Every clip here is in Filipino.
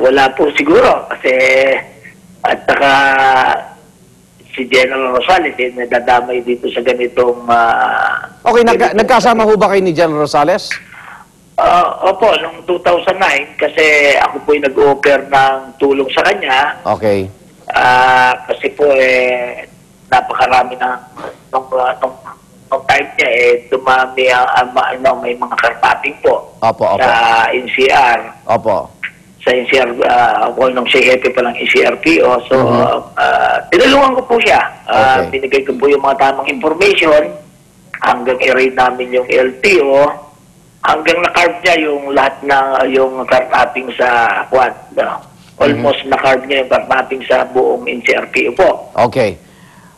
wala po siguro kasi at saka si General Rosales nadadamay dito sa ganitong Okay, nagkasama ho ba kayo ni General Rosales? Opo, noong 2009 kasi ako po yung nag-offer ng tulong sa kanya. Okay. Kasi po napakarami na nung time niya dumami may mga karpating po. Opo. Sa NCR. Opo. Sa NCR, ako nung siya hepe pa ng NCRPO. So, tinulungan ko po siya. Binigay ko po yung mga tamang information hanggang i-raid namin yung LTO hanggang na-carve niya yung lahat ng yung karpating sa quad. Almost na-carve niya yung karpating sa buong NCRPO po. Okay.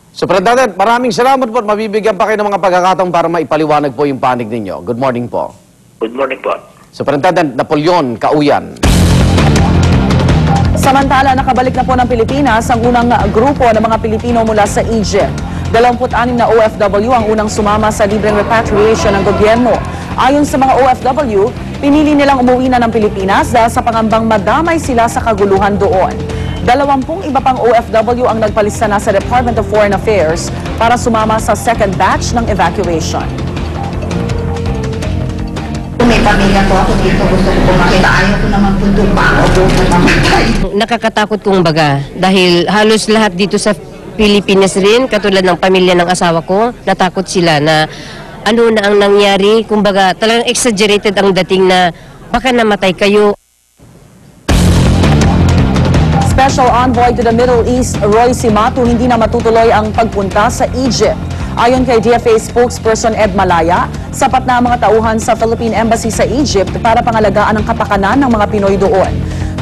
Superintendent, maraming salamat po at mabibigyan pa kayo ng mga pagkakataon para maipaliwanag po yung panig ninyo. Good morning po. Good morning po. Superintendent Napoleon Cauyan. Samantala, nakabalik na po ng Pilipinas ang unang grupo ng mga Pilipino mula sa Egypt. 26 na OFW ang unang sumama sa libreng repatriation ng gobyerno. Ayon sa mga OFW, pinili nilang umuwi na ng Pilipinas dahil sa pangambang madamay sila sa kaguluhan doon. 20 iba pang OFW ang nagpalista na sa Department of Foreign Affairs para sumama sa second batch ng evacuation. May pamilya ko ako dito, gusto ko makita. Ayaw ko naman punto pa ako mamatay. Nakakatakot kung baga dahil halos lahat dito sa Pilipinas rin, katulad ng pamilya ng asawa ko, natakot sila na ano na ang nangyari. Kumbaga talagang exaggerated ang dating na baka namatay kayo. Special Envoy to the Middle East, Roy Cimatu, hindi na matutuloy ang pagpunta sa Egypt. Ayon kay DFA spokesperson Ed Malaya, sapat na ang mga tauhan sa Philippine Embassy sa Egypt para pangalagaan ang kapakanan ng mga Pinoy doon.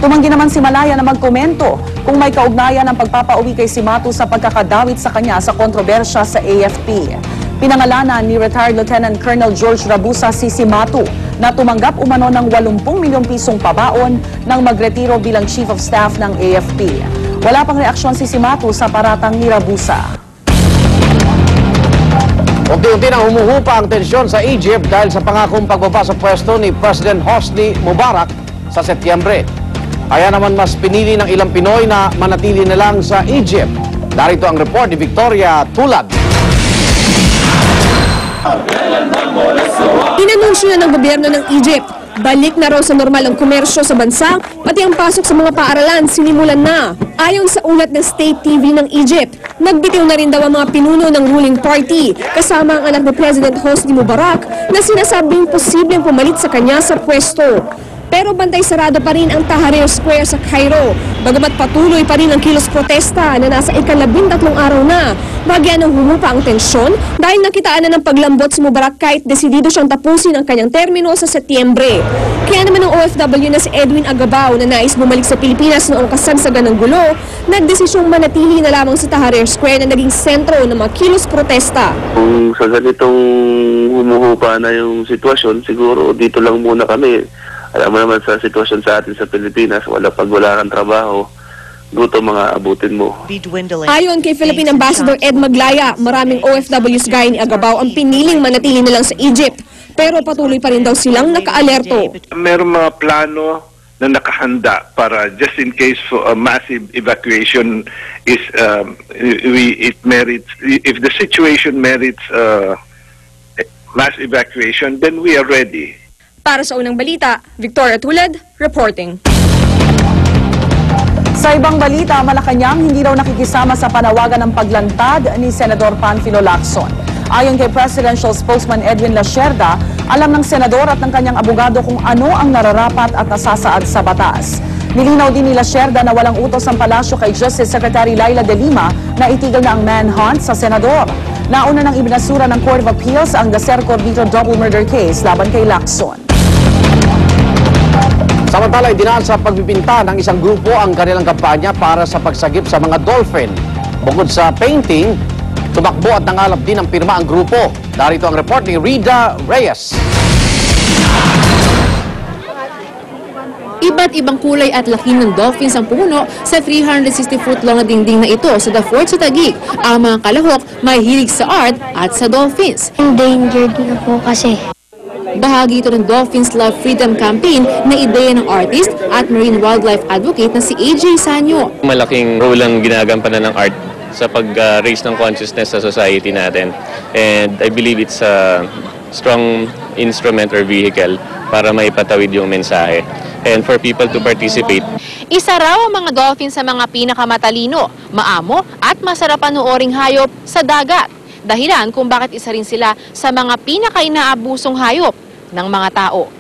Tumanggi naman si Malaya na magkomento kung may kaugnayan ang pagpapauwi kay Cimatu sa pagkakadawit sa kanya sa kontrobersya sa AFP. Pinangalanan ni retired Lieutenant Colonel George Rabusa si Cimatu na tumanggap umano ng 80 milyong pisong pabaon nang magretiro bilang Chief of Staff ng AFP. Wala pang reaksyon si Cimatu sa paratang ni Rabusa. Unti-unti nang humuhupa ang tensyon sa Egypt dahil sa pangakong pagbaba sa pwesto ni President Hosni Mubarak sa Setyembre. Kaya naman mas pinili ng ilang Pinoy na manatili na lang sa Egypt. Darito ang report ni Victoria Tulad. Inanunsyo na ng gobyerno ng Egypt, balik na raw sa normal ang komersyo sa bansa, pati ang pasok sa mga paaralan sinimulan na. Ayon sa ulat ng State TV ng Egypt, nagbitiw na rin daw ang mga pinuno ng ruling party, kasama ang anak ni President Hosni Mubarak na sinasabing posibleng pumalit sa kanya sa pwesto. Pero bantay sarado pa rin ang Tahrir Square sa Cairo, bagamat patuloy pa rin ang kilos protesta na nasa ika-13 araw na. Bagyan ng humupa ang tensyon dahil nakitaan na ng paglambot si Mubarak kahit desidido siyang tapusin ang kanyang termino sa Setyembre. Kaya naman ang OFW na si Edwin Agabao na nais bumalik sa Pilipinas noong kasagsagan ng gulo, nagdesisyong manatili na lamang sa Tahrir Square na naging sentro ng mga kilos protesta. Kung sa ganitong humuhupa na yung sitwasyon, siguro dito lang muna kami. Alam mo naman sa sitwasyon sa atin sa Pilipinas, wala kang trabaho, gutom mga abutin mo. Ayon kay Philippine Ambassador Ed Maglaya, maraming OFWs gaya ni Agabao ang piniling manatili na lang sa Egypt. Pero patuloy pa rin daw silang nakaalerto. Meron mga plano na nakahanda para just in case for a massive evacuation is if the situation merits mass evacuation, then we are ready. Para sa unang balita, Victoria Tulad, reporting. Sa ibang balita, Malacanang hindi raw nakikisama sa panawagan ng paglantad ni Senador Panfilo Lacson. Ayon kay Presidential Spokesman Edwin Lacerda, alam ng senador at ng kanyang abogado kung ano ang nararapat at nasasaad sa batas. Nilinaw din ni Lacerda na walang utos ang palasyo kay Justice Secretary Laila De Lima na itigil na ang manhunt sa senador. Nauna nang ibinasura ng Court of Appeals ang Dacer Cordito double murder case laban kay Lacson. Samantala, idinaan sa pagbibinta ng isang grupo ang kanilang kampanya para sa pagsagip sa mga dolphin. Bukod sa painting, tumakbo at nangalap din ang pirma ang grupo. Darito ang report ni Rida Reyes. Iba't ibang kulay at laki ng dolphins ang pumuno sa 360-foot long na dingding na ito sa The Fort sa Taguig. Ang mga kalahok may hilig sa art at sa dolphins. Endangered na po kasi. Bahagi ito ng Dolphins Love Freedom Campaign na ideya ng artist at marine wildlife advocate na si AJ Sanyo. Malaking role ang ginagampanan ng art sa pag-raise ng consciousness sa society natin. And I believe it's a strong instrument or vehicle para maipatawid yung mensahe. And for people to participate. Isa raw ang mga dolphin sa mga pinakamatalino, maamo at masarap panooring hayop sa dagat. Dahilan kung bakit isa rin sila sa mga pinaka-inaabusong hayop ng mga tao.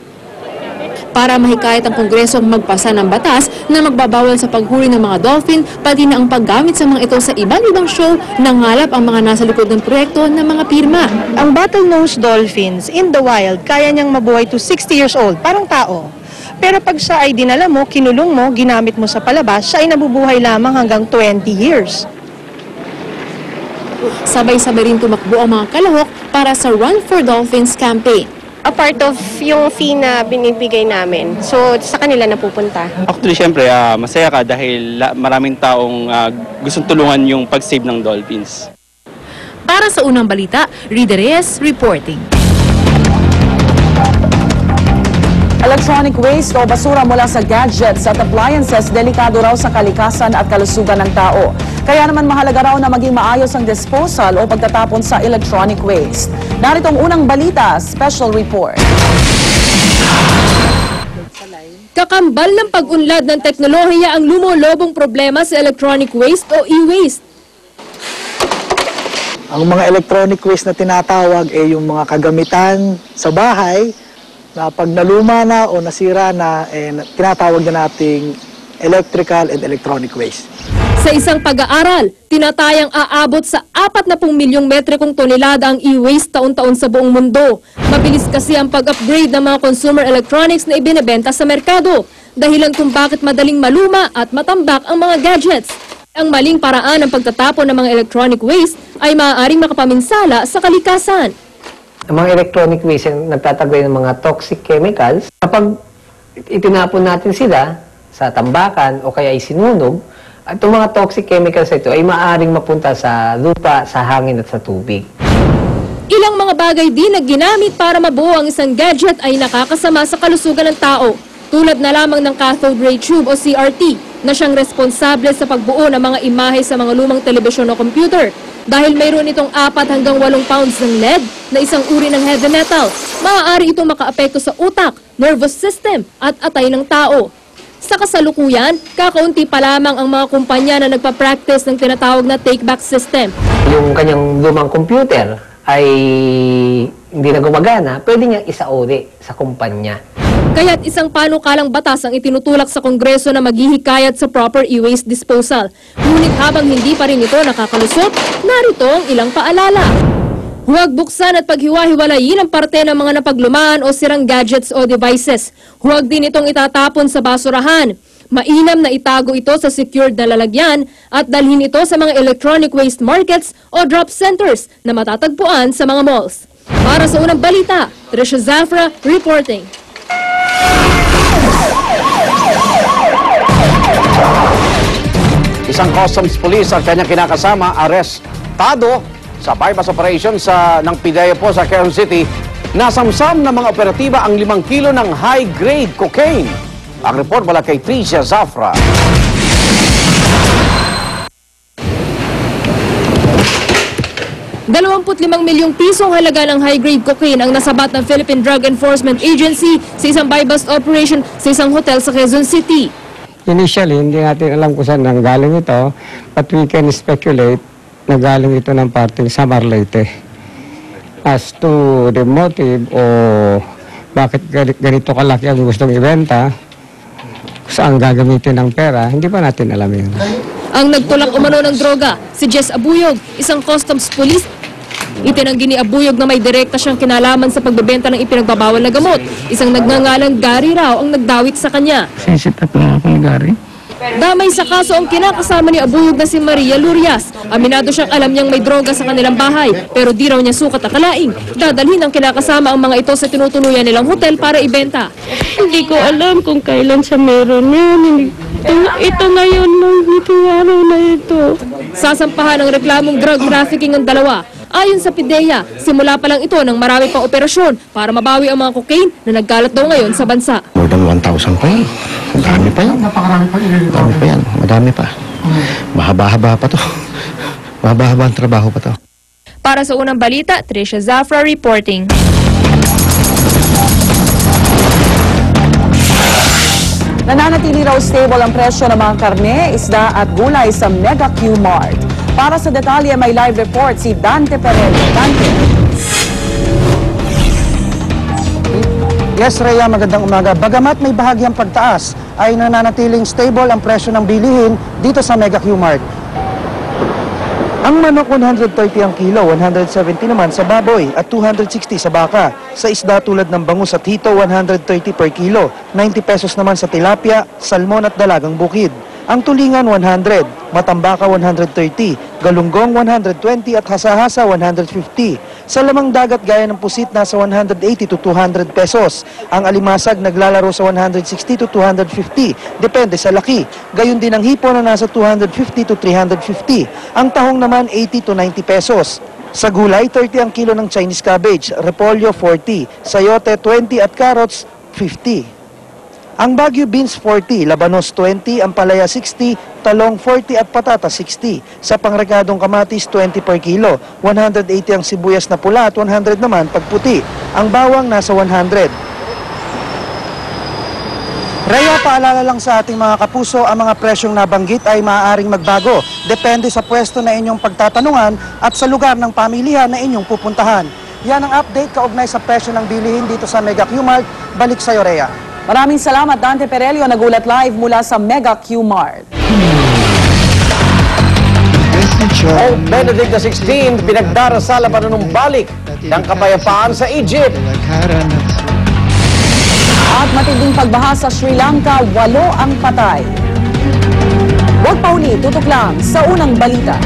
Para mahikayat ang Kongreso magpasa ng batas na magbabawal sa paghuri ng mga dolphin, pati na ang paggamit sa mga ito sa iba't ibang show, nangalap ang mga nasa likod ng proyekto ng mga pirma. Ang bottlenose dolphins in the wild, kaya niyang mabuhay to 60 years old, parang tao. Pero pag siya ay dinala mo, kinulong mo, ginamit mo sa palabas, siya ay nabubuhay lamang hanggang 20 years. Sabay-sabay rin tumakbo ang mga kalahok para sa Run for Dolphins campaign. A part of yung fee na binibigay namin. So, sa kanila napupunta. Actually, syempre, masaya ka dahil maraming taong gustong tulungan yung pag-save ng dolphins. Para sa unang balita, Rida Reyes reporting. Electronic waste o basura mula sa gadgets at appliances delikado raw sa kalikasan at kalusugan ng tao. Kaya naman mahalaga raw na maging maayos ang disposal o pagtatapon sa electronic waste. Narito ang unang balita, special report. Kakambal ng pag-unlad ng teknolohiya ang lumulobong problema sa electronic waste o e-waste. Ang mga electronic waste na tinatawag ay yung mga kagamitan sa bahay na pag naluma na o nasira na, tinatawag na nating electrical and electronic waste. Sa isang pag-aaral, tinatayang aabot sa 40 milyong metrikong tonelada ang e-waste taon-taon sa buong mundo. Mabilis kasi ang pag-upgrade ng mga consumer electronics na ibinebenta sa merkado, dahilan kung bakit madaling maluma at matambak ang mga gadgets. Ang maling paraan ng pagtatapon ng mga electronic waste ay maaaring makapaminsala sa kalikasan. Ang mga electronic waste ay nagtataglay ng mga toxic chemicals. Kapag itinapon natin sila sa tambakan o kaya isinunog, at itong mga toxic chemicals ito ay maaaring mapunta sa lupa, sa hangin at sa tubig. Ilang mga bagay din na ginamit para mabuo ang isang gadget ay nakakasama sa kalusugan ng tao. Tulad na lamang ng cathode ray tube o CRT na siyang responsable sa pagbuo ng mga imahe sa mga lumang telebisyon o computer. Dahil mayroon itong 4 hanggang 8 pounds ng lead na isang uri ng heavy metal, maaari itong makaapekto sa utak, nervous system at atay ng tao. Sa kasalukuyan, kakaunti pa lamang ang mga kumpanya na nagpa-practice ng tinatawag na take-back system. Yung kanyang lumang computer ay hindi na gumagana, pwede niyang isauri sa kumpanya. Kaya't isang panukalang batas ang itinutulak sa Kongreso na maghihikayat sa proper e-waste disposal. Ngunit habang hindi pa rin ito nakakalusot, narito ang ilang paalala. Huwag buksan at paghiwa-hiwalayin ang parte ng mga napaglumaan o sirang gadgets o devices. Huwag din itong itatapon sa basurahan. Mainam na itago ito sa secured na lalagyan at dalhin ito sa mga electronic waste markets o drop centers na matatagpuan sa mga malls. Para sa unang balita, Trisha Zafra reporting. Isang customs police at kanyang kinakasama arestado sa bypass operation ng PIDEA po sa Quezon City. Nasamsam ng mga operatiba ang 5 kilo ng high-grade cocaine. Ang report mula kay Trisha Zafra. 25 milyong pisong halaga ng high-grade cocaine ang nasabat ng Philippine Drug Enforcement Agency sa isang buy-bust operation sa isang hotel sa Quezon City. Initially, hindi natin alam kung saan nanggaling ito, but we can speculate na galing ito ng parting Samar Leyte. As to the motive o bakit ganito kalaki ang gustong ibenta, saan gagamitin ng pera, hindi pa natin alam yun. Ang nagtulak umano ng droga, si Jess Abuyog, isang customs police. Itinanggi ni Abuyog na may direkta siyang kinalaman sa pagbebenta ng ipinagbabawal na gamot. Isang nagngangalang Gary raw ang nagdawit sa kanya. Sisitap na ako ni Gary. Damay sa kaso ang kinakasama ni Abuyog na si Maria Lurias. Aminado siyang alam niyang may droga sa kanilang bahay, pero di raw niya sukat akalaing. Dadalhin ang kinakasama ang mga ito sa tinutuluyan nilang hotel para ibenta. Hindi ko alam kung kailan siya meron yun. Ito ngayon, itong araw na ito. Sasampahan ng reklamong drug trafficking ang dalawa. Ayon sa PIDEA, simula pa lang ito ng marami pang operasyon para mabawi ang mga cocaine na nagkalat daw ngayon sa bansa. More than 1,000 pa yan. Madami pa yan. Napakarami pa yan. Madami pa yan. Madami pa. Mahaba-haba pa to. Mahaba-haba ang trabaho pa to. Para sa unang balita, Tricia Zafra reporting. Nananatili raw stable ang presyo ng mga karne, isda at gulay sa Mega Q Mart. Para sa detalye, may live report si Dante Perel. Dante. Yes, Rhea, magandang umaga. Bagamat may bahagyang pagtaas, ay nananatiling stable ang presyo ng bilihin dito sa Mega Q Mart. Ang manok 130 ang kilo, 170 naman sa baboy at 260 sa baka. Sa isda tulad ng bangus at hito, 130 per kilo, 90 pesos naman sa tilapia, salmon at dalagang bukid. Ang tulingan 100, matambaka 130, galunggong 120 at hasa-hasa 150. Sa lamang dagat gaya ng pusit nasa 180 to 200 pesos. Ang alimasag naglalaro sa 160 to 250, depende sa laki. Gayon din ang hipo na nasa 250 to 350. Ang tahong naman 80 to 90 pesos. Sa gulay, 30 ang kilo ng Chinese cabbage, repolyo 40, sayote 20 at carrots 50. Ang Baguio beans 40, labanos 20, ampalaya 60, talong 40 at patatas 60. Sa pangrekadong kamatis 20 per kilo, 180 ang sibuyas na pula at 100 naman pagputi. Ang bawang nasa 100. Rhea, paalala lang sa ating mga kapuso, ang mga presyong nabanggit ay maaaring magbago. Depende sa pwesto na inyong pagtatanungan at sa lugar ng pamilihan na inyong pupuntahan. Yan ang update kaugnay sa presyo ng bilihin dito sa Mega Q Mart. Balik sa iyo, Rhea. Maraming salamat, Dante Perelio, nagulat live mula sa Mega Q Mart. Pope Benedict XVI pinagdarasal ang panunumbalik ng kapayapaan sa Egypt. At matinding pagbaha sa Sri Lanka, 8 ang patay. Huwag pa uli, tutok lang sa unang balita.